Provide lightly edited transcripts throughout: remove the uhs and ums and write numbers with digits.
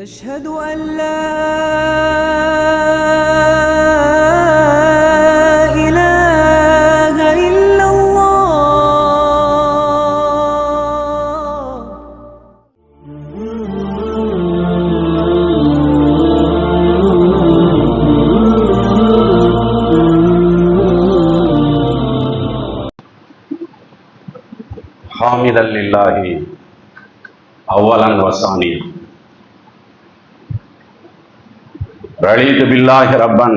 أشهد أن لا إله إلا الله. حامدا لله أولا وثانيا رضيت بالله ربا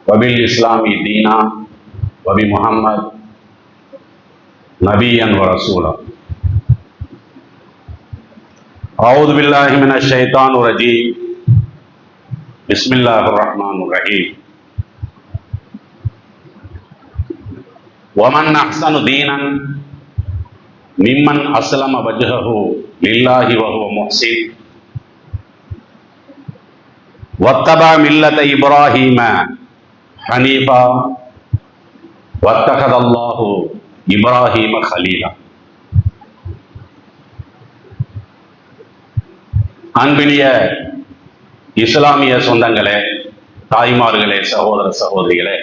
وبالإسلام دينا وبمحمد نبيا ورسولا. أعوذ بالله من الشيطان الرجيم. بسم الله الرحمن الرحيم. ومن أحسن دينا ممن أسلم وجهه لله وهو محسن واتبع ملة إبراهيم حنيفا واتخذ الله إبراهيم خليلا. அன்பினிய இஸ்லாமிய சொந்தங்களே, தாய்மார்களே, சகோதர சகோதரிகளே,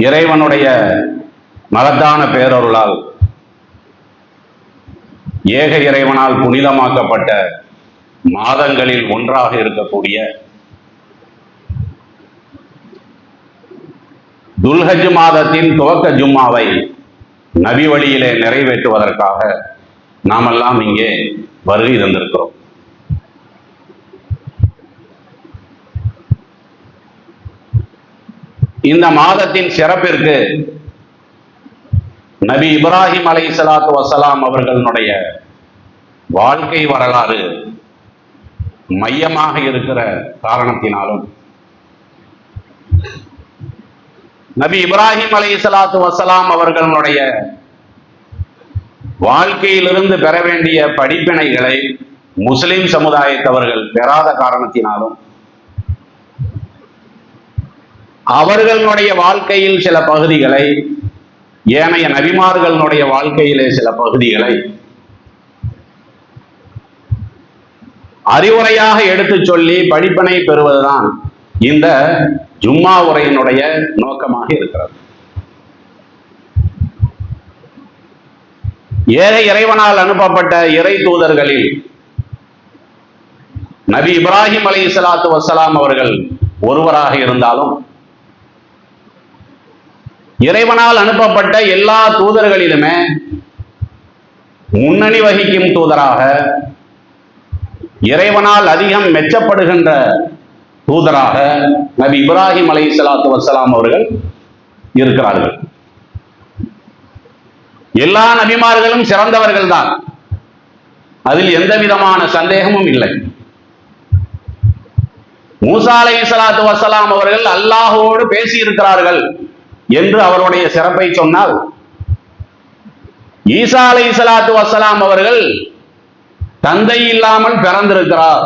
இறைவனுடைய மகத்தான பேரருளால் ஏக இறைவனால் புனிதமாக்கப்பட்ட மாதங்களில் ஒன்றாக இருக்கக்கூடிய துல்ஹஜ் மாதத்தின் துவக்க ஜும்மாவை நபி வழியிலே நிறைவேற்றுவதற்காக நாமெல்லாம் இங்கே வருகை தந்திருக்கிறோம். இந்த மாதத்தின் சிறப்பிற்கு நபி இப்ராஹிம் அலைஹிஸ்ஸலாத்து வஸ்ஸலாம் அவர்களுடைய வாழ்க்கை வரலாறு மையமாக இருக்கிற காரணத்தினாலும், நபி இப்ராஹிம் அலைஹிஸ்ஸலாத்து வஸ்ஸலாம் அவர்களுடைய வாழ்க்கையிலிருந்து பெற வேண்டிய படிப்பினைகளை முஸ்லிம் சமுதாயத்தவர்கள் பெறாத காரணத்தினாலும், அவர்களுடைய வாழ்க்கையில் சில பகுதிகளை, ஏனைய நபிமார்களுடைய வாழ்க்கையிலே சில பகுதிகளை அறிவுரையாக எடுத்துச் சொல்லி படிப்பினை பெறுவதுதான் இந்த ஜும்மா உரையினுடைய நோக்கமாக இருக்கிறது. ஏக இறைவனால் அனுப்பப்பட்ட இறை தூதர்களில் நபி இப்ராஹிம் அலைஹிஸ்ஸலாத்து வஸ்ஸலாம் அவர்கள் ஒருவராக இருந்தாலும், இறைவனால் அனுப்பப்பட்ட எல்லா தூதர்களிலுமே முன்னணி வகிக்கும் தூதராக, இறைவனால் அதிகம் மெச்சப்படுகின்ற தூதராக நபி இப்ராஹிம் அலைஹிஸ்ஸலாத்து வஸ்ஸலாம் அவர்கள் இருக்கிறார்கள். எல்லா நபிமார்களும் சிறந்தவர்கள் தான், அதில் எந்த விதமான சந்தேகமும் இல்லை. மூசா அலைஹிஸ்ஸலாத்து வஸ்ஸலாம் அவர்கள் அல்லாஹ்வோடு பேசி இருக்கிறார்கள் என்று அவருடைய சிறப்பை சொன்னால், ஈசா அலைஹிஸ்ஸலாத்து வஸ்ஸலாம் அவர்கள் தந்தை இல்லாமல் பிறந்திருக்கிறார்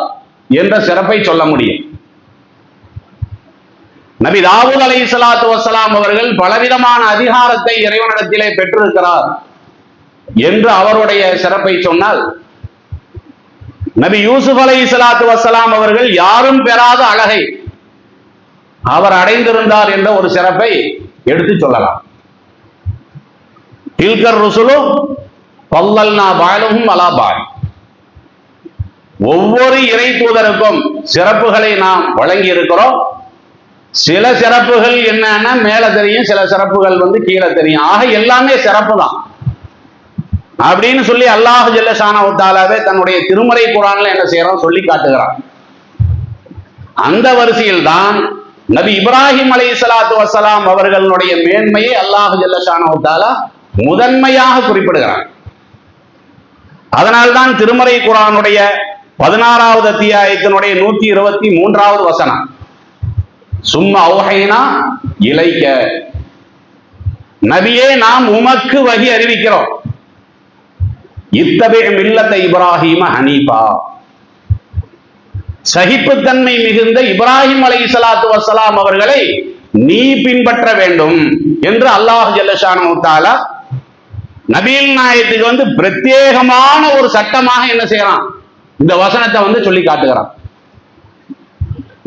என்ற சிறப்பை சொல்ல முடியும். நபி தாவூத் அலைஹிஸ்ஸலாத்து வஸ்ஸலாம் அவர்கள் பலவிதமான அதிகாரத்தை இறைவனிடத்திலே பெற்றிருக்கிறார் என்று அவருடைய சிறப்பை சொன்னால், நபி யூசுப் அலைஹிஸ்ஸலாத்து வஸ்ஸலாம் அவர்கள் யாரும் பெறாத அழகை அவர் அடைந்திருந்தார் என்ற ஒரு சிறப்பை எடுத்து சொல்லலாம். தில்கர் ருசுலு ஃபல்லல்னா பஅதுஹும் அலா பஅத். ஒவ்வொரு இறை தூதருக்கும் சிறப்புகளை நாம் வழங்கி இருக்கிறோம். சில சிறப்புகள் என்னன்னா மேல தெரியும், சில சிறப்புகள் கீழே தெரியும். ஆக எல்லாமே சிறப்பு தான் அப்படின்னு சொல்லி அல்லாஹ் ஜல்ல ஷானஹு தஆலாவே தன்னுடைய திருமறை குர்ஆன்ல என்ன செய்யறோம் சொல்லி காட்டுகிறான். அந்த வரிசையில் தான் நபி இப்ராஹிம் அலைஹிஸ்ஸலாத்து வஸ்ஸலாம் அவர்களுடைய மேன்மையை அல்லாஹ் ஜல்ல ஷானஹு தஆலா முதன்மையாக குறிப்பிடுகிறார். அதனால்தான் திருமறை குர்ஆனுடைய 16வது அத்தியாயத்தினுடைய 123வது வசனம், சும்மா ஔஹைனா இலைக்க, நபியே நாம் உமக்கு வஹி அறிவிக்கிறோம், இத்தபி மில்லத்த இப்ராஹிம ஹனீஃபா, சகிப்புத்தன்மை மிகுந்த இப்ராஹிம் அலைஹிஸ்ஸலாத்து வஸ்ஸலாம் அவர்களை நீ பின்பற்ற வேண்டும் என்று அல்லாஹ் ஜல்ல ஷானஹு தஆலா நபிகள் நாயகத்துக்கு பிரத்யேகமான ஒரு சட்டமாக என்ன செய்யறான், இந்த வசனத்தை சொல்லி காட்டுகிறான்.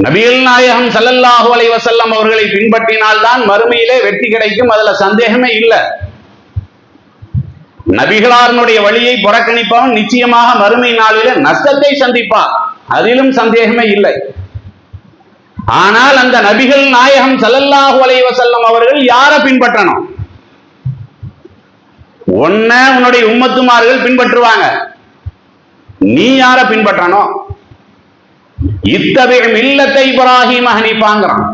நபிகள் நாயகம் ஸல்லல்லாஹு அலைஹி வஸல்லம் அவர்களை பின்பற்றினால்தான் மறுமையிலே வெற்றி கிடைக்கும், அதுல சந்தேகமே இல்லை. நபிகளாருடைய வழியை புறக்கணிப்பவன் நிச்சயமாக மறுமை நாளிலே நஷ்டத்தை சந்திப்பான், அதிலும் சந்தேகமே இல்லை. ஆனால் அந்த நபிகள் நாயகம் ஸல்லல்லாஹு அலைஹி வஸல்லம் அவர்கள் யாரை பின்பற்றணும்? உன்னுடைய உம்மத்துமார்கள் பின்பற்றுவாங்க, நீ யாரை பின்பற்றணும்? இத்தபிஉ மில்லத்த இப்ராஹீம் ஹனீஃபாங்கறான்.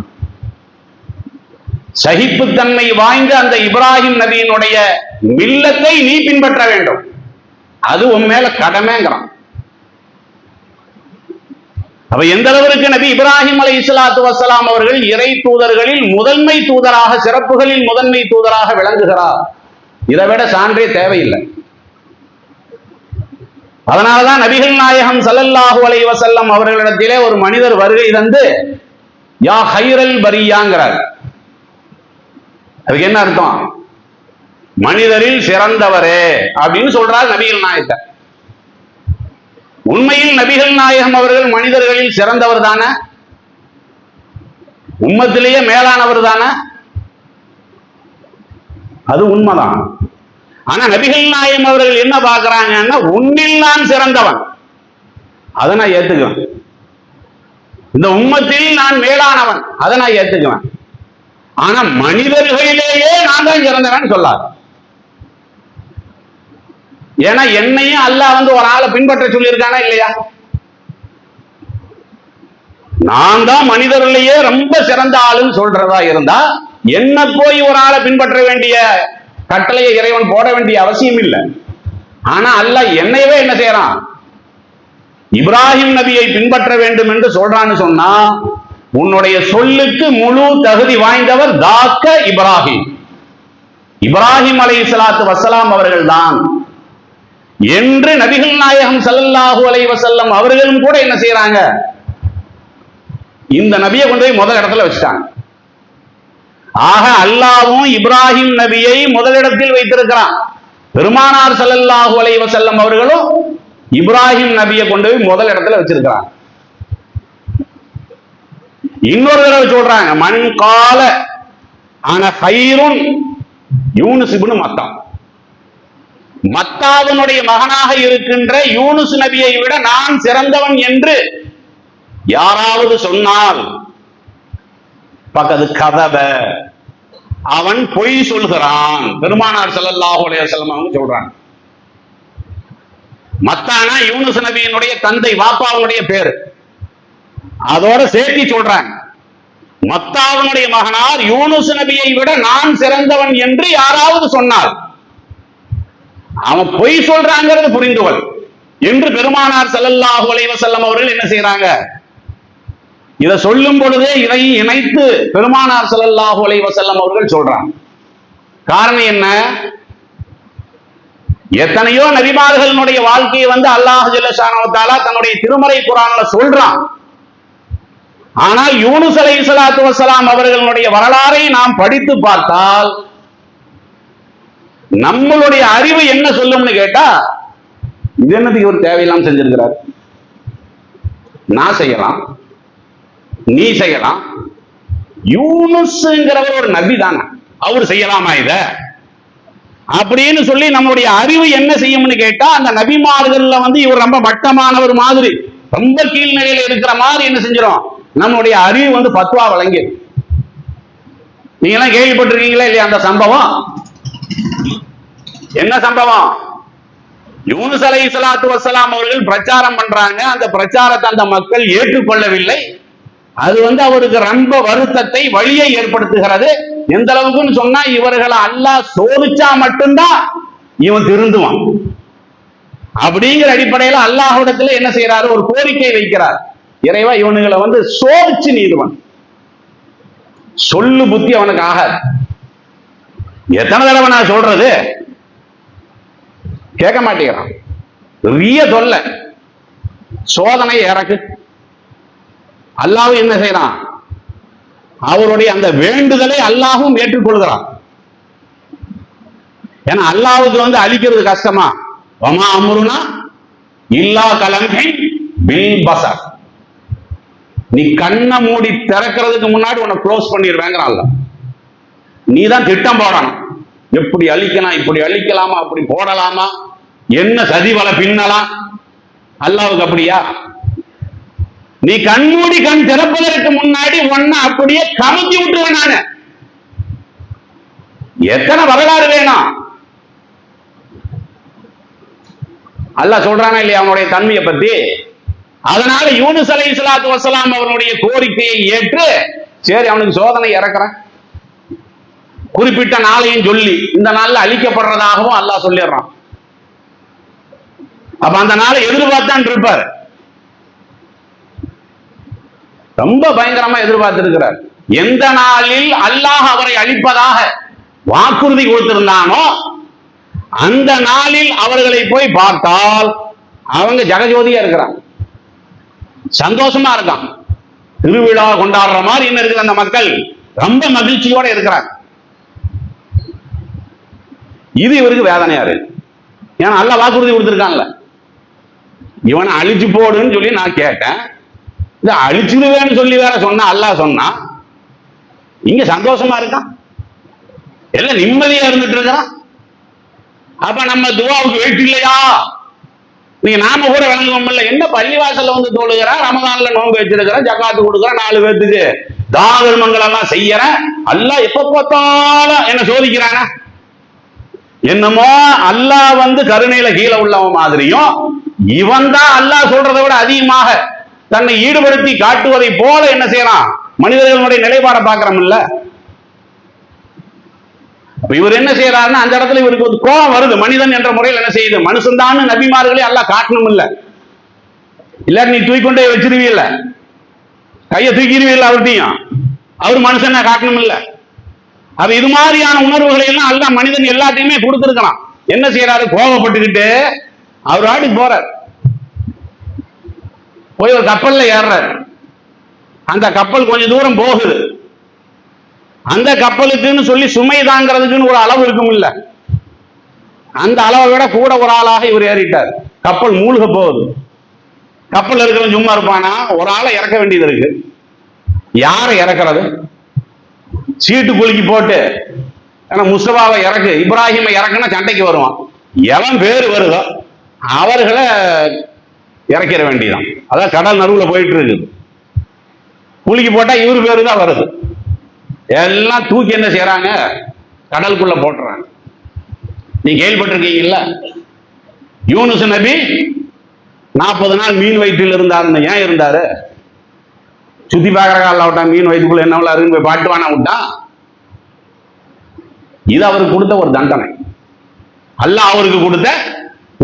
சகிப்புத்தன்மை வாய்ந்த அந்த இப்ராஹிம் நபியினுடைய மில்லத்தை நீ பின்பற்ற வேண்டும், அது உன் மேல கடமைங்கிறான். அப்ப எந்த அளவிற்கு நபி இப்ராஹிம் அலைஹிஸ்ஸலாத்து வஸ்ஸலாம் அவர்கள் இறை தூதர்களில் முதன்மை தூதராக, சிறப்புகளில் முதன்மை தூதராக விளங்குகிறார். இதை விட சான்றே தேவையில்லை. அதனால்தான் நபிகள் நாயகம் ஸல்லல்லாஹு அலைஹி வஸல்லம் அவர்களிடத்திலே ஒரு மனிதர் வருகை தந்து யா ஹைரல் பரியாங்கிறார். அதுக்கு என்ன அர்த்தம்? மனிதரில் சிறந்தவரே அப்படின்னு சொல்றார் நபிகள் நாயகத்தை. உண்மையில் நபிகள் நாயகம் அவர்கள் மனிதர்களில் சிறந்தவர் தானே, உம்மத்திலேயே மேலானவர் தானே, அது உண்மைதான். ஆனா நபிகள் நாயகம் அவர்கள் என்ன பார்க்கிறாங்கன்னா, உன்னில் நான் சிறந்தவன், அதை நான் ஏத்துக்குவேன். இந்த உம்மத்தில் நான் மேலானவன், அதை நான் ஏத்துக்குவேன். ஆனா மனிதர்களிலேயே நான் தான் சிறந்தவன் சொல்லார். ஏன்னா என்னையும் அல்லாஹ் ஒரு ஆளை பின்பற்ற சொல்லியிருக்கானா இல்லையா? நான் தான் மனிதர்களிலேயே ரொம்ப சிறந்த ஆளுன்னு சொல்றதா இருந்தா என்ன போய் ஒரு ஆளை பின்பற்ற வேண்டிய கட்டளையை இறைவன் போட வேண்டிய அவசியம் இல்லை. ஆனா அல்லாஹ் என்னையவே என்ன செய்யறான், இப்ராஹிம் நபியை பின்பற்ற வேண்டும் என்று சொல்றான்னு சொன்னா, உன்னுடைய சொல்லுக்கு முழு தகுதி வாய்ந்தவர் தாக்க இப்ராஹிம், இப்ராஹிம் அலைஹிஸ்ஸலாத்து வஸ்ஸலாம் அவர்கள் தான் என்று நபிகள் நாயகம் ஸல்லல்லாஹு அலைஹி வஸல்லம் அவர்களும் கூட என்ன செய்யறாங்க, இந்த நபியை கொண்டு போய் முதல் இடத்துல வச்சுட்டாங்க. ஆக அல்லாஹ்வும் இப்ராஹிம் நபியை முதலிடத்தில் வைத்திருக்கிறான். பெருமானார் ஸல்லல்லாஹு அலைஹி வஸல்லம் அவர்களும் இப்ராஹிம் நபியை கொண்டு போய் முதல் இடத்துல வச்சிருக்கிறாங்க. இன்னொரு தடவை சொல்றாங்க, மன் கால அன ஹைருன் யூனுஸ் இப்னு மத்தா, மத்தாவினுடைய மகனாக இருக்கின்ற யூனுஸ் நபியை விட நான் சிறந்தவன் என்று யாராவது சொன்னால் பக்கது கதவ, அவன் பொய் சொல்கிறான். பெருமானார் ஸல்லல்லாஹு அலைஹி வஸல்லம் அவங்க சொல்றாங்க. மத்தானா யூனுஸ் நபியினுடைய தந்தை, வாப்பாவுடைய பேரு, அதோட சேர்த்து சொல்றாங்க, மத்தாவினுடைய மகனார் யூனுஸ் நபியை விட நான் சிறந்தவன் என்று யாராவது சொன்னால் அவன் பொய் சொல்றாங்கிறது புரிந்துவல் என்று பெருமானார் ஸல்லல்லாஹு அலைஹி வஸல்லம் அவர்கள் என்ன செய்யறாங்க, இதை சொல்லும் பொழுதே இதை இணைத்து பெருமானார் ஸல்லல்லாஹு அலைஹி வஸல்லம் அவர்கள் சொல்றாங்க. காரணம் என்ன? எத்தனையோ நபிமார்களுடைய வாழ்க்கையை அல்லாஹ் ஜல்ல ஷானஹு வ தஆலா தன்னுடைய திருமறை குர்ஆன்ல சொல்றான். ஆனால் யூனுஸ் அலைஹிஸ்ஸலாத்து வஸ்ஸலாம் அவர்களுடைய வரலாறை நாம் படித்து பார்த்தால் நம்மளுடைய அறிவு என்ன சொல்லும்னு கேட்டா, இது என்னதுக்கு ஒரு தேவையில்லாம செஞ்சிருக்கிறார், நான் செய்யலாம், நீ செய்யலாம், யூனுஸ்ங்கிறவர் ஒரு நபி தானே, அவர் செய்யலாமா இத அப்படின்னு சொல்லி நம்மளுடைய அறிவு என்ன செய்யும்னு கேட்டா, அந்த நபிமார்கள்ல இவர் ரொம்ப மட்டமானவர் மாதிரி, ரொம்ப கீழ்நிலையில இருக்கிற மாதிரி என்ன செஞ்சிடும், நம்மளுடைய அறிவு பத்வா வழங்கி. நீங்க எல்லாம் கேள்விப்பட்டிருக்கீங்களா இல்லையா அந்த சம்பவம்? என்ன சம்பவம்? யூனுஸ் அலைஹிஸ்ஸலாத்து வஸ்ஸலாம் அவர்கள் பிரச்சாரம் பண்றாங்க. அந்த பிரச்சாரத்தை அந்த மக்கள் ஏற்றுக்கொள்ளவில்லை. அது அவருக்கு ரொம்ப வருத்தத்தை, வழியை ஏற்படுத்துகிறது. எந்த அளவுக்குன்னு சொன்னா, இவர்களை அல்லாஹ் சோதிச்சா மட்டும்தான் இவன் திருந்துவான் அப்படிங்கிற அடிப்படையில் அல்லாஹ்விடத்துல என்ன செய்யறாரு, ஒரு கோரிக்கை வைக்கிறார். இறைவா, இவனுங்களை சோதிச்சு நீதுவன், சொல்லு புத்தி அவனுக்கு ஆகாது. எத்தனை தடவை நான் சொல்றது, கேட்க மாட்டேங்கிறான். பெரிய தொல்ல, சோதனை இறக்கு. அல்லாஹ் என்ன செய்யறான், அவருடைய அந்த வேண்டுதலை அல்லாஹும் ஏற்றுக்கொள்கிறான். ஏன்னா அல்லாஹ்வுக்கு வந்து அழிக்கிறது கஷ்டமா? வமா அம்ருனா இல்லா கலம்ஹின் பில் பஸர். நீ கண்ணை மூடி திறக்கிறதுக்கு முன்னாடி உன்னை க்ளோஸ் பண்ணிடுவேங்கிறான்ல. நீ தான் திட்டம் போடணும். எப்படி அழிக்கலாம், இப்படி அழிக்கலாமா, அப்படி போடலாமா, என்ன சதிவலை பின்னலாம். அல்லாஹ்வுக்கு அப்படியா? நீ கண்மூடி கண் திறப்பதற்கு முன்னாடி ஒன்ன அப்படியே கமுத்தி விட்டுருவேன் நானு. எத்தனை வரலாறு வேணும்? அல்லாஹ் சொல்றானா இல்லையா அவனுடைய தன்மையை பத்தி? அதனால யூனுஸ் அலைஹிஸ்ஸலாத்து வஸ்ஸலாம் அவனுடைய கோரிக்கையை ஏற்று, சரி அவனுக்கு சோதனை இறக்குறேன், குறிப்பிட்ட நாளையும் சொல்லி இந்த நாள்ல அழிக்கப்படுறதாகவும் அல்லாஹ் சொல்லிடுறான். அப்ப அந்த நாளை எதிர்பார்த்தான் இருப்பார். ரொம்ப பயங்கரமா எதிர்பார்த்து இருக்கிறார். எந்த நாளில் அல்லாஹ் அவரை அழிப்பதாக வாக்குறுதி கொடுத்திருந்தானோ அந்த நாளில் அவர்களை போய் பார்த்தால் அவங்க ஜகஜோதியா இருக்கிறாங்க, சந்தோஷமா இருக்கான், திருவிழா கொண்டாடுற மாதிரி என்ன இருக்குது. அந்த மக்கள் ரொம்ப மகிழ்ச்சியோட இருக்கிறாங்க. இது இவருக்கு வேதனையா இருக்கு. ஏன்னா அல்லாஹ் வாக்குறுதி கொடுத்திருக்கான்ல, இவனை அழிச்சு போடுன்னு சொல்லி நான் கேட்டேன், இதை அழிச்சிடுவேன்னு சொல்லி வேற சொன்னா அல்லாஹ் சொன்னா, இங்க சந்தோஷமா இருக்கான், எல்லாம் நிம்மதியா இருந்துட்டு இருக்கிறான். அப்ப நம்ம துவாவுக்கு வெயிட் இல்லையா? நீங்க நாம கூட விளங்குவோம்ல, என்ன பள்ளிவாசல்ல வந்து தொழுகிற, ரமதான்ல நோன்பு வச்சிருக்கிற, ஜகாத்து கொடுக்குற, 4 பேத்துக்கு தான தர்மங்கள் எல்லாம் செய்யற, அல்லாஹ் எப்ப பார்த்தாலும் என்ன சோதிக்கிறானா? என்னமோ அல்லாஹ் வந்து கருணையில கீழே உள்ளவன் மாதிரியும், இவன் தான் அல்லாஹ் சொல்றதை விட அதிகமாக தன்னை ஈடுபடுத்தி காட்டுவதை போல என்ன செய்யறான்? மனிதர்களுடைய நிலைப்பாடை பார்க்கிறோம் இல்ல. இவர் என்ன செய்யறாருன்னா, அந்த இடத்துல இவருக்கு ஒரு கோபம் வருது. மனிதன் என்ற முறையில் என்ன செய்யுது? மனுஷன் தான் நபிமார்களே அல்லாஹ் காட்டணும் இல்ல, இல்லாட்டி நீ தூக்கி கொண்டே வச்சிருவீல்ல, கையை தூக்கிடுவீல்ல அவர்கிட்டையும், அவர் மனுஷனை காட்டணும் இல்ல. அது இது மாதிரியான உணர்வுகளை எல்லாம் அல்லாஹ் மனிதன் எல்லாத்தையுமே கொடுத்திருக்கலாம். என்ன செய்யறாரு? கோபப்பட்டுக்கிட்டு அவர் ஆடி போறார், போய் ஒரு கப்பல்ல ஏறார். அந்த கப்பல் கொஞ்சம் தூரம் போகுது. அந்த கப்பலுக்குன்னு சொல்லி சுமை தாங்கிறதுக்குன்னு ஒரு அளவு இருக்கும் இல்ல, அந்த அளவை விட கூட ஒரு ஆளாக இவர் ஏறிட்டார். கப்பல் மூழ்க போகுது. கப்பல் இருக்கிறவன் சும்மா இருப்பானா? ஒரு ஆளை இறக்க வேண்டியது இருக்கு. யாரை இறக்குறது? சீட்டு குலுக்கி போட்டு, ஏன்னா முஸ்தபாவை இறக்கு, இப்ராஹிமை இறக்குன்னா சண்டைக்கு வருவான். எவன் பேர் வருதோ அவர்களை இறக்கிற வேண்டியதான். அதான் கடல் நடுவுல போயிட்டு இருக்குது. குலுக்கி போட்டா இவரு பேரு தான் வருது. எல்லாம் தூக்கி என்ன செய்யறாங்க? கடலுக்குள்ள போட்டுறாங்க. நீ கேள்விப்பட்டிருக்கீங்கல்ல, யூனுஸ் நபி 40 நாள் மீன் வயிற்றில் இருந்தாருன்னு. ஏன் இருந்தாரு? சுத்தி பார்க்கற கால விட்டான், மீன் வயிற்றுக்குள்ள என்ன இருந்து போய் பாட்டுவானா விட்டான். இது அவருக்கு கொடுத்த ஒரு தண்டனை, அல்லாஹ் அவருக்கு கொடுத்த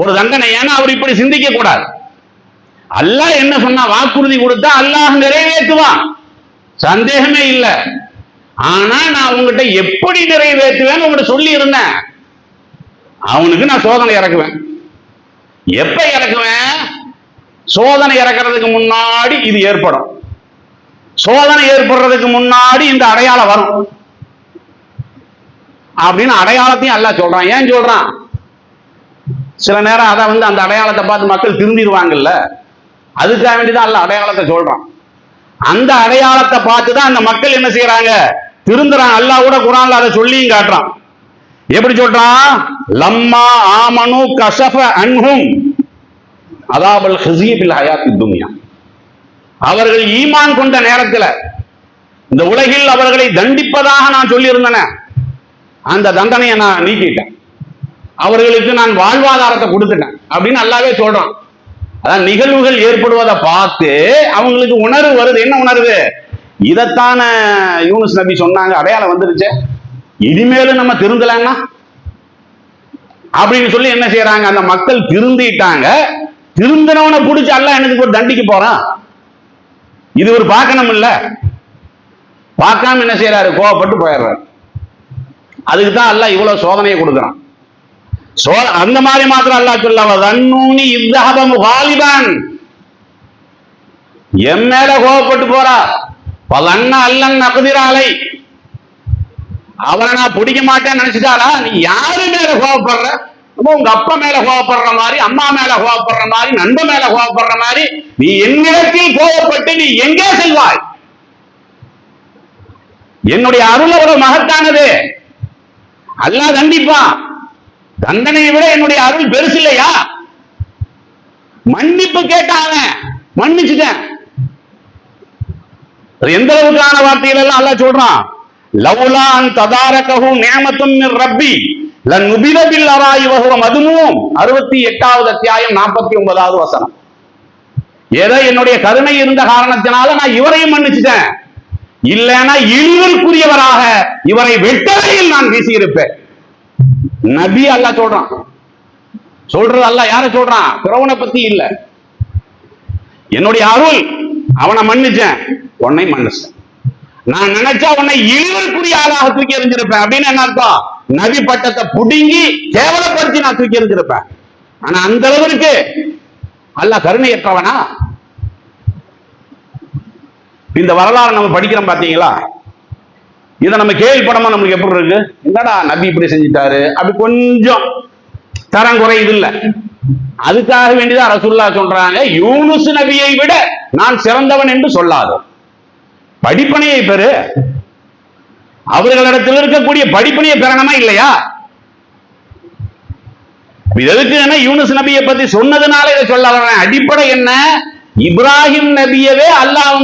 ஒரு தண்டனை. ஏன்னா அவர் இப்படி சிந்திக்க கூடாது. அல்லாஹ் என்ன சொன்னா? வாக்குறுதி கொடுத்தா அல்லாஹ் நிறைவேற்றுவான், சந்தேகமே இல்லை. ஆனா நான் உங்ககிட்ட எப்படி நிறைவேற்றுவேன்னு உங்ககிட்ட சொல்லி இருந்தேன். அவனுக்கு நான் சோதனை இறக்குவேன். எப்ப இறக்குவேன்? சோதனை இறக்குறதுக்கு முன்னாடி இது ஏற்படும். சோதனை ஏற்படுறதுக்கு முன்னாடி இந்த அடையாளம் வரும் அப்படின்னு அடையாளத்தையும் அல்லாஹ் சொல்றான். ஏன் சொல்றான்? சில நேரம் அதை வந்து அந்த அடையாளத்தை பார்த்து மக்கள் திருந்திடுவாங்கல்ல, அதுக்காக வேண்டிதான் அல்லாஹ் அடையாளத்தை சொல்றான். அந்த அடையாளத்தை பார்த்துதான் அந்த மக்கள் என்ன செய்யறாங்க? திருந்துறாங்க. அல்லாஹ் கூட குர்ஆன்ல அதை சொல்லியும் காட்டுறான். எப்படி சொல்றான்? லம்மா ஆமனு கஷஃப அன்ஹும் அதாபல் ஹிஸி பில் ஹயாத்தித் துன்யா. அவர்கள் ஈமான் கொண்ட நேரத்தில் இந்த உலகில் அவர்களை தண்டிப்பதாக நான் சொல்லி இருந்தேன், அந்த தண்டனையை நான் நீக்கிட்டேன், அவர்களுக்கு நான் வாழ்வாதாரத்தை கொடுத்துட்டேன் அப்படின்னு அல்லாஹ்வே சொல்றான். அதான் நிகழ்வுகள் ஏற்படுவதை பார்த்து அவங்களுக்கு உணர்வு வருது. என்ன உணர்வு? இதைத்தான யூனுஸ் நபி சொன்னாங்க, அடையாளம் வந்துருச்சு, இனிமேலும் நம்ம திருந்தலன்னா அப்படின்னு சொல்லி என்ன செய்யறாங்க? அந்த மக்கள் திருந்திட்டாங்க. திருந்தினவனை பிடிச்சி அல்லாஹ் எனக்கு ஒரு தண்டிக்க போறான். இது ஒரு பார்க்கணும் இல்ல, பார்க்காம என்ன செய்யறாரு? கோவப்பட்டு போயிடுறாரு. அதுக்கு தான் அல்லாஹ் இவ்வளவு சோதனையை கொடுக்குறான். அந்த மாதிரி மாத்திரம் அல்லாஹ் சொல்லி இத்தஹப முகாலிபான், என் மேல கோவப்பட்டு போறா, பலன்ன அல்லன் அகதிராலை, அவரை நான் பிடிக்க மாட்டேன்னு நினைச்சிட்டாரா? நீ யாரு மேல கோவப்படுற? உங்க அப்பா மேல கோவப்படுற மாதிரி, அம்மா மேல கோவப்படுற மாதிரி, நண்பன் மேல கோவப்படுற மாதிரி நீ என்னிடத்தில் கோவப்பட்டு நீ எங்கே செல்வாய்? என்னுடைய அருள் அவ்வளவு மகத்தானது. அல்லாஹ் தண்டிப்பான். தண்டனையை விட என்னுடைய அருள் பெருசு இல்லையா? மன்னிப்பு கேட்டாங்க, மன்னிச்சுட்டேன். எந்த அளவுக்கான வார்த்தைகள் எல்லாம் அல்லாஹ் சொல்றான். லவ்லா அன் ததாரகஹு நிஅமத்தும் மிர் ரப்பி லனுபித பில் அராயி வஹுவ மதுமூம். 68வது அத்தியாயம் 49வது வசனம். ஏதோ என்னுடைய கருணை இருந்த காரணத்தினால நான் இவரையும் மன்னிச்சுட்டேன், இல்லைன்னா இழிவிற்குரியவராக இவரை வெட்டவையில் நான் வீசியிருப்பேன். நபி அல்லாஹ் சொல்றான். சொல்றது அல்லாஹ் யார சொல்றான்? பிறவனை பத்தி இல்ல. என்னுடைய அருள், அவனை மன்னிச்சேன், உன்னை மன்னிச்சேன். நான் நினைச்சா உன்னை இழிவிற்குரிய ஆளாக தூக்கி எறிஞ்சிருப்பேன். அப்படின்னு என்ன அர்த்தம்? நபி பட்டத்தை புடுங்கி கேவலப்படுத்தி நான் தூக்கி எறிஞ்சிருப்பேன். ஆனா அந்த அளவிற்கு அல்லாஹ் கருணையற்றவனா? இந்த வரலாறு நம்ம படிக்கிறோம் பாத்தீங்களா? இதை நம்ம கேள்விப்படமா நமக்கு எப்படி இருக்கு? என்னடா நபி இப்படி செஞ்சிட்டாரு, அப்படி கொஞ்சம் தரம் குறையுது இல்ல. அதுக்காக வேண்டிதான் ரசூலுல்லாஹ் சொல்றாங்க, யூனுஸ் நபியை விட நான் சிறந்தவன் என்று சொல்லாது. படிப்பனையை பெறு. அவர்களிடத்தில் இருக்கக்கூடிய படிப்பனையை பெறணுமா இல்லையா? எதுக்கு யூனுஸ் நபியை பத்தி சொன்னதுனால இதை சொல்ல வர்றேன். அடிப்படை என்ன? இப்ராஹிம் நபியவே அல்லாஹ்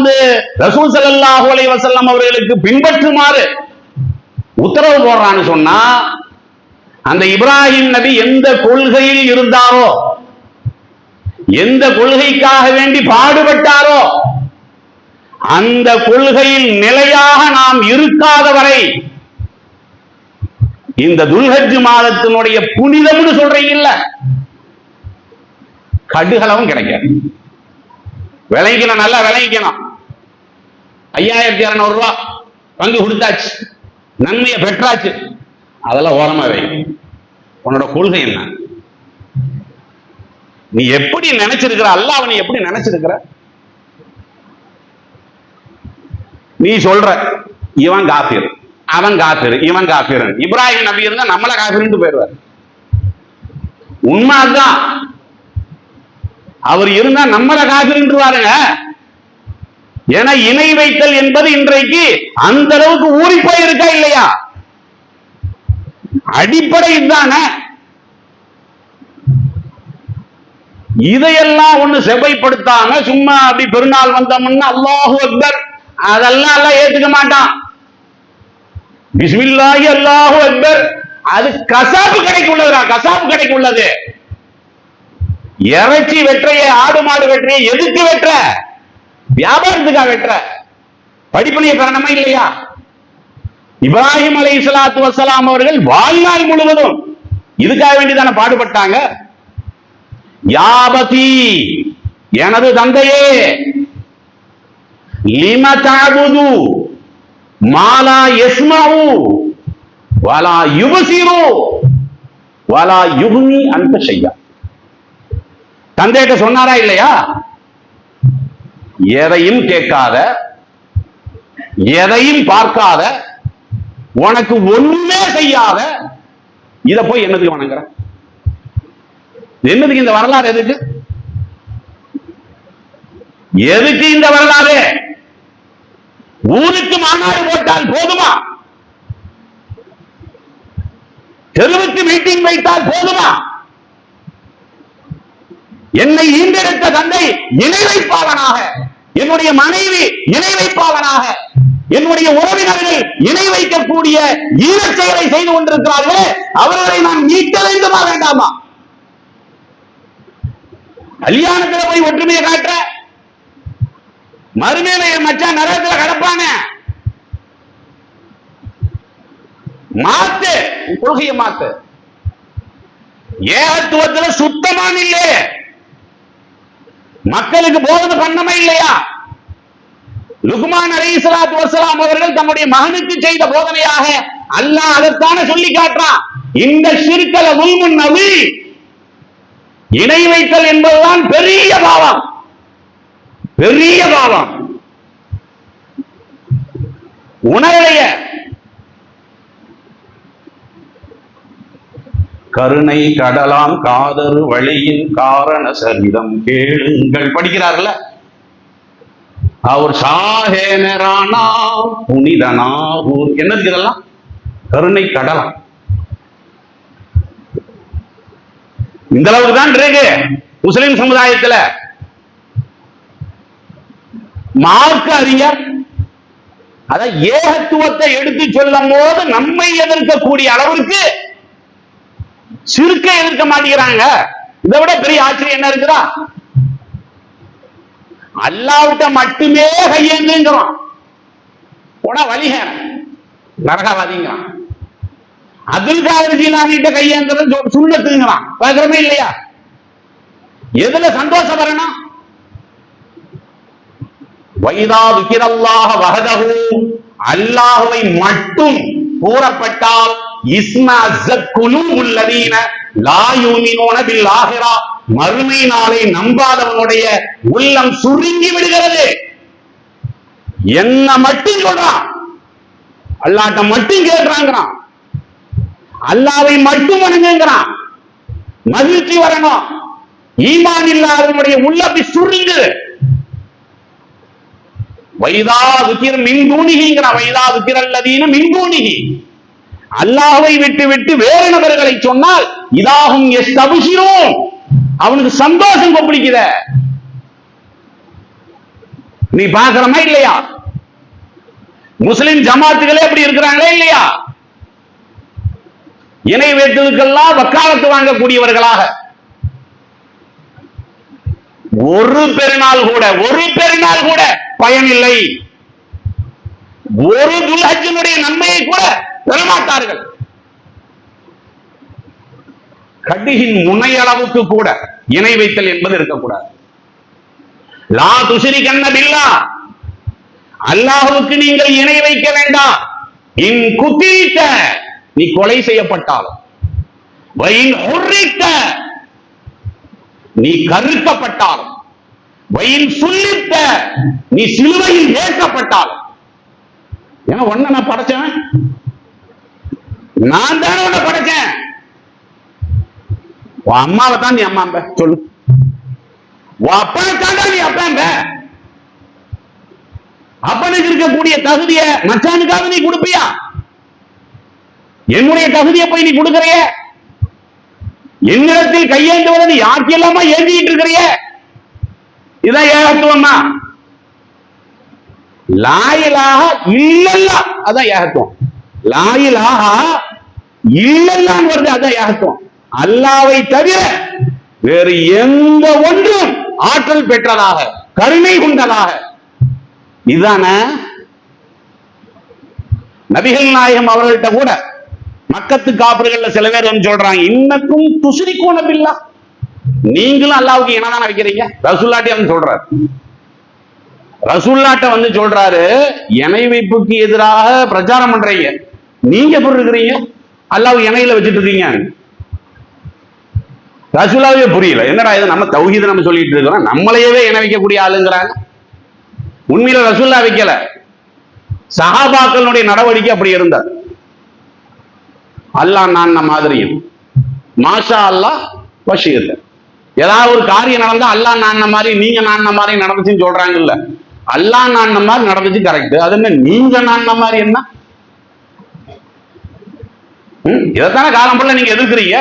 ரசூல் ஸல்லல்லாஹு அலைஹி வஸல்லம் அவர்களுக்கு பின்பற்றுமாறு உத்தரவு போடுறான்னு சொன்னா, அந்த இப்ராஹிம் நபி எந்த கொள்கையில் இருந்தாரோ, எந்த கொள்கைக்காக வேண்டி பாடுபட்டாரோ, அந்த கொள்கையில் நிலையாக நாம் இருக்காத வரை இந்த துல்ஹஜ் மாதத்தினுடைய புனிதம்னு சொல்றீங்கல்ல, கடுகளவும் கிடைக்காது. விளைக்கணும், நல்லா விளைக்கணும். 5200 ரூபாய் பங்கு கொடுத்தாச்சு, நன்மையை பெற்றாச்சு, அதெல்லாம் ஓரமா வை. உன்னோட கொள்கை என்ன? நீ எப்படி நினைச்சிருக்கிற? அல்லாஹ் நீ எப்படி நினைச்சிருக்கிற? நீ சொல்ற இவன் காஃபிர், அவன் காஃபிர், இவன் காஃபிர். இப்ராஹிம் நபி இருந்தா நம்மள காஃபிர்னு போயிடுவார். உண்மைதான், அவர் இருந்தா நம்மள காஃபிர்ன்றுவாருங்க. ஏன்னா இணை வைத்தல் என்பது இன்றைக்கு அந்த அளவுக்கு ஊறி போய் இருக்கா இல்லையா? அடிப்படை இதுதானே. இதையெல்லாம் ஒண்ணு செவைப்படுத்தாம சும்மா அப்படி பெருநாள் வந்தோம்னா அல்லாஹு அக்பர், அதெல்லாம் எல்லாம் ஏத்துக்க மாட்டான். பிஸ்மில்லாஹி அல்லாஹு அக்பர், அது கசாப்பு கடைக்கு உள்ளதுடா, கசாப்பு கடைக்கு உள்ளது. இறைச்சி வெற்றைய, ஆடு மாடு வெற்றைய எதுக்கு வெற்ற? வியாபாரத்துக்கா வெற்ற? படிப்பனையை பெறணுமா இல்லையா? இப்ராஹிம் அலைஹிஸ்ஸலாத்து வஸ்ஸலாம் அவர்கள் வாழ்நாள் முழுவதும் இதுக்காக வேண்டிதான பாடுபட்டாங்க. யாபதி, எனது தந்தையே, லிம தஅபுது மாலா யஸ்மஉ வலா யுபசிரு வலா யுக்னி அன்க ஷையா. தந்தையிட்ட சொன்னாரா இல்லையா? எதையும் கேட்காத, எதையும் பார்க்காத, உனக்கு ஒண்ணுமே செய்யாத இத போய் என்னதுக்கு வணங்குற? என்னதுக்கு இந்த வரலாறு? எதுக்கு எதுக்கு இந்த வரலாறு? ஊருக்கு மாநாடு போட்டால் போதுமா? தெருவுக்கு மீட்டிங் வைத்தால் போதுமா? என்னை ஈண்டெடுத்த தந்தை இணை வைப்பாளனாக, என்னுடைய மனைவி இணை வைப்பாளனாக, என்னுடைய உறவினர்கள் இணை வைக்கக்கூடிய ஈரச் செயலை செய்து கொண்டிருக்கிறார்களே, அவர்களை நான் மீட்க வேண்டுமா வேண்டாமா? கல்யாணத்துல போய் ஒற்றுமையை காட்டுற, மறுமையில மச்சான் நரகத்துல கடப்பான. மாத்து, கொள்கையை மாத்து. ஏகத்துவத்துல சுத்தமான இல்லையே, மக்களுக்கு போதனை பண்ணமே இல்லையா? லுக்மான் அலைஹிஸ்ஸலாத்து வஸ்ஸலாம் அவர்கள் தம்முடைய மகனுக்கு செய்த போதனையாக அல்லாஹ் அதைத்தானே சொல்லி காட்டுறான். இந்த ஷிர்கல ஸுல்முன் நபி, இணை வைத்தல் என்பதுதான் பெரிய பாவம், பெரிய பாவம். உணரலைய கருணை கடலாம் காதரு வழியின் காரண சரிதம் கேளுங்கள் படிக்கிறார்கள. அவர் ஷாஹேனரானா புனிதனாகூர் என்னது இதெல்லாம்? கருணை கடலாம். இந்த அளவுக்கு தான் இருக்கு முஸ்லிம் சமுதாயத்துல. மார்க்க அறிஞர் அத ஏகத்துவத்தை எடுத்து சொல்லும் போது நம்மை எதிர்க்கக்கூடிய அளவிற்கு சிறுக்க எதிர்க்க மாட்டேங்கிறாங்க. இதை விட பெரிய ஆச்சரியம் என்ன இருக்குதா? அல்லாஹ்விட்ட மட்டுமே கையேந்துங்கிறோம். போனா வலிக நரகவாதிங்கிறான். அப்துல் காதர் ஜீலானிட்ட கையேந்துறது சுன்னத்துங்கிறான். பார்க்கிறோமே இல்லையா? எதுல சந்தோஷம் வரணும்? வைதா துக்கிரல்லாஹ வஹதஹு அல்லாஹ்வை மட்டும் கூறப்பட்டால் இஸ்மஅஸத் குலூபுல் லதீன லா யூமினூன பில் ஆகிரா மறுமை நாளை நம்பாதவனுடைய உள்ளம் சுருங்கி விடுகிறது. என்ன மட்டும் சொல்றான், அல்லாஹ்ட்ட மட்டும் கேட்றாங்கறான், அல்லாஹ்வை மட்டும் வணங்குங்கறான். மகிழ்ச்சி வரணும். ஈமான் இல்லாதவனுடைய உள்ளம் சுருங்குது. வைதா துக்கிர மின் தூனிகிங்கற வைதா துக்கிரல்லதீன மின் தூனிகி அல்லாஹ்வை விட்டு விட்டு வேறு நபர்களை சொன்னால் இதாகும் யஸ்தப்ஷிரூன் அவனுக்கு சந்தோஷம் கொப்பளிக்குத. நீ பார்க்கறமா இல்லையா? முஸ்லிம் ஜமாத்துகளே அப்படி இருக்கிறாங்களே இல்லையா? இணை வைத்ததுக்கெல்லாம் வக்காலத்து வாங்கக்கூடியவர்களாக ஒரு பெருநாள் கூட பயனில்லை. ஒரு துல்ஹஜ்ஜினுடைய நன்மையை கூட பெறமாட்டார்கள். கடிகின் முனையளவுக்கு கூட இணை வைத்தல் என்பது இருக்கக்கூடாது. லா துஷ்ரிகன்ன பில்லாஹ் அல்லாஹ்வுக்கு நீங்கள் இணை வைக்க வேண்டாம். இன் குதீத நீ கொலை செய்யப்பட்டாலும், வயின் ஹுர்ரித நீ கருக்கப்பட்டாலும், வயின் சுல்லித்த நீ சிலுவையில் ஏற்றப்பட்டாலும். ஏன்னா ஒன்ன நான் படைச்சேன், நான் தானே உன்னை படைச்சேன். உன் அம்மாவை தான் நீ அம்மா சொல்லு, உன் அப்பனை தாண்டா நீ அப்பா. அப்பனுக்கு இருக்கக்கூடிய தகுதியை மச்சானுக்காக நீ கொடுப்பியா? என்னுடைய தகுதியை போய் நீ கொடுக்கிறிய? என்னிடத்தில் கையேந்துவதை யாருக்கு எல்லாமா ஏந்திட்டு இருக்கிறிய? இதான் ஏகத்துவமா? லா இலாஹ இல்லல்லாஹ் அதான் ஏகத்துவம். லா இலாஹ இல்லல்லாஹ் வருது, அதான் ஏகத்துவம். அல்லாஹ்வை தவிர வேறு எந்த ஒன்றும் ஆற்றல் பெற்றதாக கருணை கொண்டதாக இதான நபிகள் நாயகம் அவர்கள்ட்ட கூட மக்கத்து காபிர்கள் சில பேர் வந்து சொல்றாங்க, இன்னக்கும் துஷ்ரிகூன பில்லாஹ் நீங்களும் அல்லாஹ்வுக்கு என்னதான் வைக்கிறீங்க? ரசூலுல்லாஹ்ட்ட வந்து சொல்றாரு. ரசூலுல்லாஹ்ட்ட வந்து சொல்றாரு, இணை வைப்புக்கு எதிராக பிரச்சாரம் பண்றீங்க, நீங்க எப்படி இருக்கிறீங்க? அல்லாஹ் இணையில வச்சுட்டு இருக்கீங்க. ரசூலுல்லாஹ்வே புரியல, என்னடா இது நம்ம தௌஹீத நம்ம சொல்லிட்டு இருக்கிறோம், நம்மளையவே இணை வைக்கக்கூடிய ஆளுங்கிறாங்க. உண்மையில ரசூலுல்லாஹ் வைக்கல, சஹாபாக்களுடைய நடவடிக்கை அப்படி இருந்தார். அல்லாஹ் நான் மாதிரியும் மாஷா அல்லாஹ் வஷீர். ஏதாவது ஒரு காரியம் நடந்தா அல்லாஹ் நான் மாதிரி நீங்க நான் மாதிரி நடந்துச்சுன்னு சொல்றாங்கல்ல, அல்லாஹ் நான் மாதிரி நடந்துச்சு கரெக்ட். அது என்ன நீங்க நான் மாதிரி என்ன? இதைத்தானே காலம் ஃபுல்லா நீங்க எதிர்க்கிறீங்க.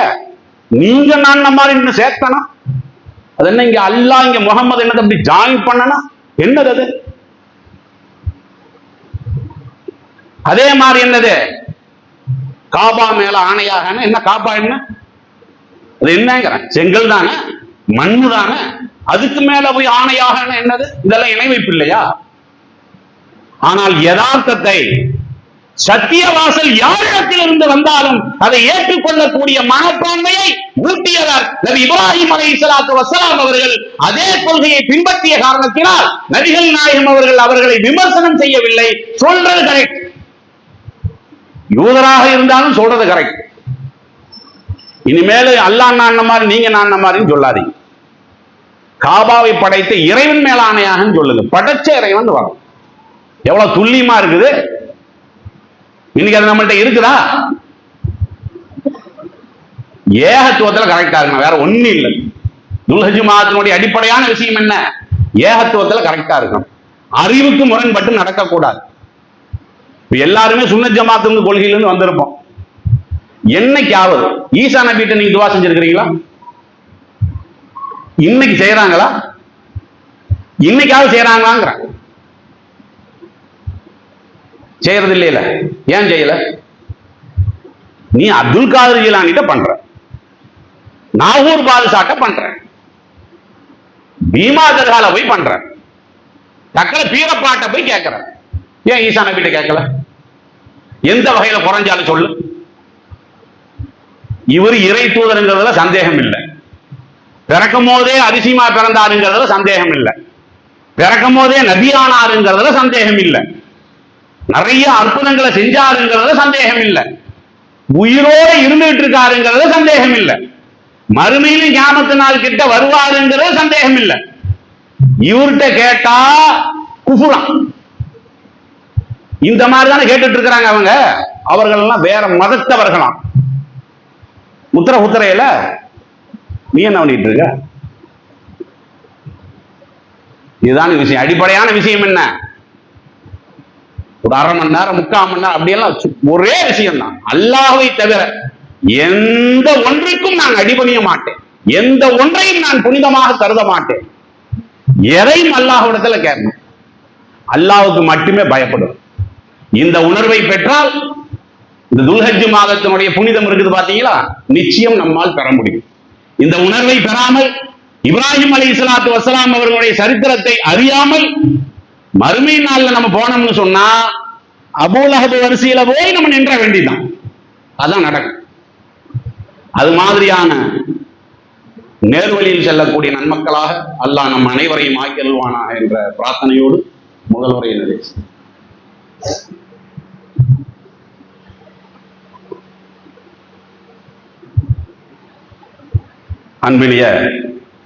நீங்க நான் மாதிரி என்ன சேர்த்தனா? அது என்ன இங்க அல்லாஹ் இங்க முகமது என்ன அப்படி ஜாயின் பண்ணனா? என்னது அது? அதே மாதிரி என்னது காபா மேல ஆணையாக என்ன? காபா என்ன? அது என்னங்கிற செங்கல் தானே, மண்ணு தானே, அதுக்கு மேல போய் ஆணையாக என்னது? இதெல்லாம் இணை வைப்பு இல்லையா? ஆனால் யதார்த்தத்தை சத்தியவாசல் யாரிடத்தில் இருந்து வந்தாலும் அதை ஏற்றுக்கொள்ளக்கூடிய மனப்பான்மையை ஊட்டியவர் நபி இப்ராஹிம் அலைஹிஸ்ஸலாத்து வஸ்ஸலாம் அவர்கள். அதே கொள்கையை பின்பற்றிய காரணத்தினால் நபிகள் நாயகம் அவர்கள் அவர்களை விமர்சனம் செய்யவில்லை, சொல்றது கரெக்ட். யூதராக இருந்தாலும் சொல்றது கரெக்ட். இனிமேல் அல்லாஹ் நான் மாதிரி நீங்க நான் மாதிரின்னு சொல்லாதீங்க. காபாவை படைத்த இறைவன் மேல ஆணையாக சொல்லுங்க. படைச்ச இறைவன் வரும். எவ்வளவு துல்லியமா இருக்குது இன்னைக்கு. அது நம்மள்ட்ட இருக்குதா? ஏகத்துவத்துல கரெக்டா இருக்கணும், வேற ஒண்ணும் இல்லை. துல்ஹஜ் மாதத்தினுடைய அடிப்படையான விஷயம் என்ன? ஏகத்துவத்துல கரெக்டா இருக்கணும். அறிவுக்கு முரண்பட்டு நடக்கக்கூடாது. எல்லாருமே சுன்னத் ஜமாத்து கொள்கையிலிருந்து வந்திருப்போம். என்னைக்காவது ஈசா நபிட்ட நீங்க துவா செஞ்சிருக்கிறீங்களா? இன்னைக்கு செய்யறாங்களா? இன்னைக்காவது செய்யறாங்களாங்கிற செய்யறது இல்லையில. ஏன் செய்யல? நீ அப்துல் காதர் ஜிலானிட்ட பண்ற, நாகூர் பாதுஷாட்ட பண்ற, பீமா தர்கால போய் பண்ற, தக்கல பீரப்பாட்ட போய் கேட்கிற. ஏன் ஈசா நபிட்ட கேட்கல? எந்த வகையில குறைஞ்சாலும் சொல்லு. இவர் இறை தூதருங்கிறதுல சந்தேகம் இல்லை, பிறக்கும் போதே அதிசயமா பிறந்தாருங்கிறதுல சந்தேகம் இல்லை, பிறக்கும் போதே நபியானாருங்கிறதுல சந்தேகம் இல்லை, நிறைய அற்புதங்களை செஞ்சாருங்கிறதுல சந்தேகம் இல்லை, உயிரோடு இருந்துட்டு இருக்காருங்கிறதுல சந்தேகம் இல்லை, மறுமையிலும் கியாமத்து நாள் கிட்ட வருவாருங்கிறது சந்தேகம் இல்லை. இவர்கிட்ட கேட்டா குஃபுரான். இந்த மாதிரி தானே கேட்டுட்டு இருக்கிறாங்க அவங்க. அவர்கள் எல்லாம் வேற மதத்தவர்களாம். உத்தரையில நீ என்ன பண்ணிட்டு இருக்க? இதுதான் விஷயம். அடிப்படையான விஷயம் என்ன? ஒரு அரை மணி நேரம், 3/4 மணி நேரம் அப்படியெல்லாம் ஒரே விஷயம் தான். அல்லாஹ்வை தவிர எந்த ஒன்றுக்கும் நான் அடிபணிய மாட்டேன், எந்த ஒன்றையும் நான் புனிதமாக கருத மாட்டேன். எதையும் அல்லாஹ்விடத்துல கேட்கணும், அல்லாஹ்வுக்கு மட்டுமே பயப்படும். இந்த உணர்வை பெற்றால் இந்த துல்ஹஜ் மாதத்தினுடைய புனிதம் இருக்குது பாத்தீங்களா, நிச்சயம் நம்மால் பெற முடியும். இந்த உணர்வை பெறாமல், இப்ராஹிம் அலைஹிஸ்ஸலாத்து வஸ்ஸலாம் அவர்களுடைய சரித்திரத்தை அறியாமல் மறுமை நாள்ல நம்ம போனோம்னு சொன்னா அபூ லஹப் வரிசையில போய் நம்ம நின்ற வேண்டியதுதான். அதான் நடக்கும். அது மாதிரியான நேர்வழியில் செல்லக்கூடிய நன்மக்களாக அல்லாஹ் நம் அனைவரையும் ஆக்கியல்வானாக என்ற பிரார்த்தனையோடு முதல்வரை நிறைவு. அன்பினிய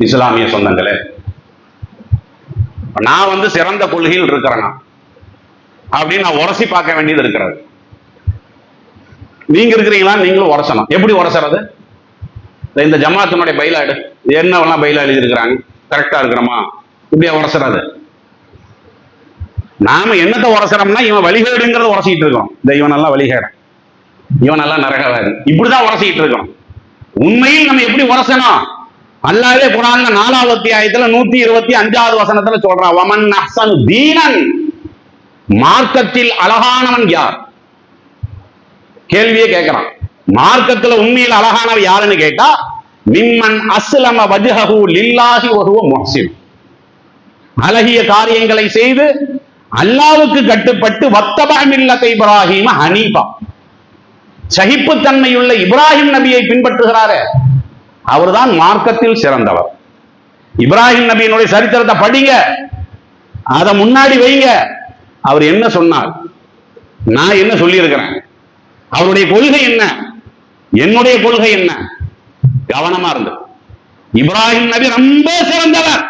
இஸ்லாமிய சொந்தங்களே, நான் சிறந்த கொள்கையில் இருக்கிறேனா அப்படின்னு நான் உரசி பார்க்க வேண்டியது இருக்கிறது. நீங்க இருக்கிறீங்களா? நீங்களும் உரசணும். எப்படி உரசறது? இந்த ஜமாத்தினுடைய பைலாடு என்னவெல்லாம் பைலா எழுதி இருக்கிறாங்க, கரெக்டா இருக்கிறோமா? இப்படியா உரசறது? நாம என்னத்தை உரசறோம்னா இவன் வழிகேடுங்கிறத உரசிட்டு இருக்கோம். இவன் எல்லாம் வழிகேடன், இவன் எல்லாம் நரகவாதி, இப்படிதான் உரசிட்டு இருக்கோம். உண்மையில் நம்ம எப்படி உரசணும்? அல்லாஹ்வே குர்ஆன்ல 4வது அத்தியாயத்துல 125வது வசனத்துல சொல்றான், வமன் அஹ்ஸனு தீனன், மார்க்கத்தில் அழகானவன் யார்? கேள்வியே கேட்கிறான். மார்க்கத்துல உண்மையில் அழகானவன் யாருன்னு கேட்டா, மிம்மன் அஸ்லம வஜ்ஹஹு லில்லாஹி வஹுவ முஹ்சின், அழகிய காரியங்களை செய்து அல்லாஹ்வுக்கு கட்டுப்பட்டு வத்தபஅ மில்லத இப்ராஹீம ஹனீஃபா, சகிப்புத்தன்மையுள்ள இப்ராஹிம் நபியை பின்பற்றுகிறாரே அவர்தான் மார்க்கத்தில் சிறந்தவர். இப்ராஹிம் நபியினுடைய சரித்திரத்தை படிங்க, அதை முன்னாடி வைங்க. அவர் என்ன சொன்னார், நான் என்ன சொல்லி இருக்கிறேன், அவருடைய கொள்கை என்ன, என்னுடைய கொள்கை என்ன, கவனமா இருந்து. இப்ராஹிம் நபி ரொம்ப சிறந்தவர்.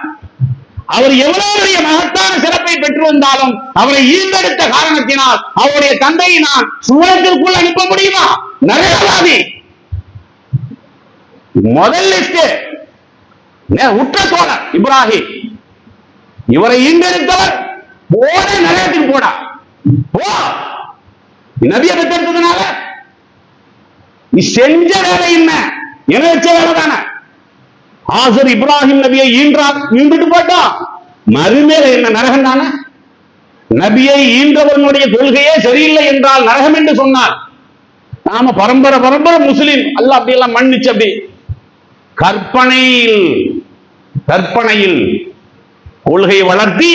அவர் எவ்வளவு பெரிய மகத்தான சிறப்பை பெற்று வந்தாலும் அவரை ஈர்ந்தெடுத்த காரணத்தினால் அவருடைய தந்தையை நான் சுவனத்திற்குள் அனுப்ப முடியுமா? நரகவாதி. முதல் லிஸ்ட் உற்ற தோழர் இப்ராஹிம். இவரை ஈண்டெடுத்தவர் போட நரகத்துக்கு போடா போ. நபியை பெற்றெடுத்ததுனால நீ செஞ்ச வேலை என்ன? இணைச்ச வேலை தானே. ஆசர் இப்ராஹிம் நபியை ஈண்டுட்டு போட்டான், மறுமேல என்ன நரகம் தானே. நபியை ஈன்றவர்களுடைய கொள்கையே சரியில்லை என்றால் நரகம் என்று சொன்னார். நாம பரம்பரை முஸ்லிம் அல்ல, அப்படி எல்லாம் மன்னிச்சு அப்படி கற்பனையில் கொள்கையை வளர்த்தி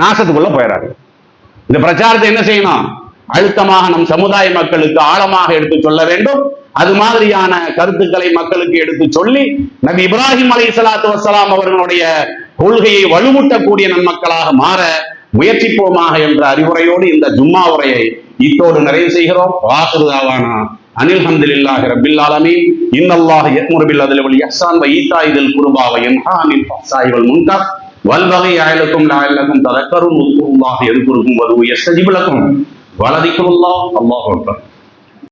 நாசத்துக்குள்ள போயிடாரு. இந்த பிரச்சாரத்தை என்ன செய்யணும்? அழுத்தமாக நம் சமுதாய மக்களுக்கு ஆழமாக எடுத்து சொல்ல வேண்டும். அது மாதிரியான கருத்துக்களை மக்களுக்கு எடுத்து சொல்லி நபி இப்ராஹிம் அலைஹிஸ்ஸலாத்து வஸ்ஸலாம் அவர்களுடைய கொள்கையை வலுவூட்டக்கூடிய நன்மக்களாக மாற முயற்சிப்போமாக என்ற அறிவுரையோடு இந்த ஜும்மா உரையை இத்தோடு நிறைவு செய்கிறோம். வாஹிரு தாவானா அனில் ஹம்துலில்லாஹி ரப்பில் ஆலமீன். இன்னல்லாஹ யஅ்முரு பில் அத்லி வல் இஹ்சான் வ ஈதாஇ தில் குர்பா வ யன்ஹா அனில் ஃபஹ்ஷாஇ வல் முன்கர் வல் பகி யஅலக்கும் லஅல்லக்கும் ததக்கரும். உஸ்குருல்லாஹ யذ்குருக்கும் வ யஸ்தஜிபு லக்கும் வ லதிக்ருல்லாஹ் அல்லாஹு அக்பர்.